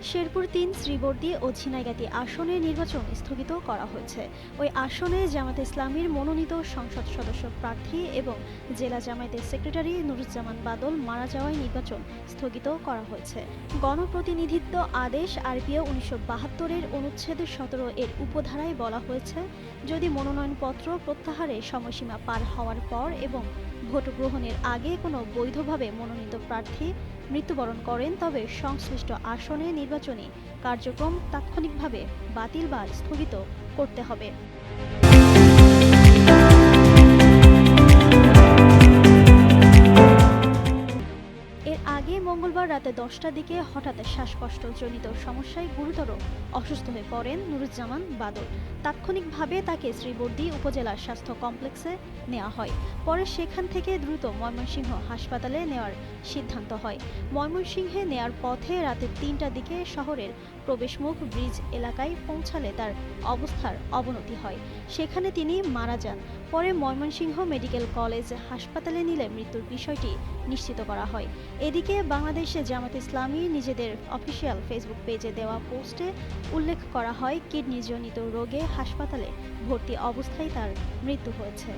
শেরপুর ৩ শ্রীবর্দী ও ঝিনাইগাতী আসনে নির্বাচন স্থগিত করা হয়েছে। ওই আসনে জামায়াতে ইসলামীর মনোনীত সংসদ সদস্য প্রার্থী এবং জেলা জামায়াতের সেক্রেটারি নুরুজ্জামান বাদল মারা যাওয়ায় নির্বাচন স্থগিত করা হয়েছে। গণপ্রতিনিধিত্ব আদেশ আরপিও ১৯৭২-এর অনুচ্ছেদ ১৭ এর উপধারায় বলা হয়েছে, যদি মনোনয়নপত্র প্রত্যাহারের সময়সীমা পার হওয়ার পর এবং ভোট গ্রহণের আগে কোনো বৈধভাবে মনোনীত প্রার্থী মৃত্যুবরণ করেন তবে সংশ্লিষ্ট আসনে নির্বাচনী কার্যক্রম তাৎক্ষণিকভাবে বাতিল বা স্থগিত করতে হবে। এর আগে মঙ্গলবার রাতে ১০টার দিকে হঠাৎ শ্বাসকষ্টজনিত সমস্যায় গুরুতর অসুস্থ হয়ে পড়েন নুরুজ্জামান বাদল। তাৎক্ষণিকভাবে তাকে শ্রীবর্দী উপজেলা স্বাস্থ্য কমপ্লেক্সে নেওয়া হয়। পরে সেখান থেকে দ্রুত ময়মনসিংহ হাসপাতালে নেওয়ার সিদ্ধান্ত হয়। ময়মনসিংহে নেয়ার পথে রাতে ৩টার দিকে শহরের প্রবেশমুখ ব্রিজ এলাকায় পৌঁছালে তার অবস্থার অবনতি হয়। সেখানে তিনি মারা যান। পরে ময়মনসিংহ মেডিকেল কলেজ হাসপাতালে নিলে মৃত্যুর বিষয়টি নিশ্চিত করা হয়। এদিকে বাংলাদেশ জামায়াত ইসলামী নিজেদের অফিসিয়াল ফেসবুক পেজে দেওয়া পোস্টে উল্লেখ করা হয়, কিডনিজনিত রোগে হাসপাতালে ভর্তি অবস্থায় তার মৃত্যু হয়েছে।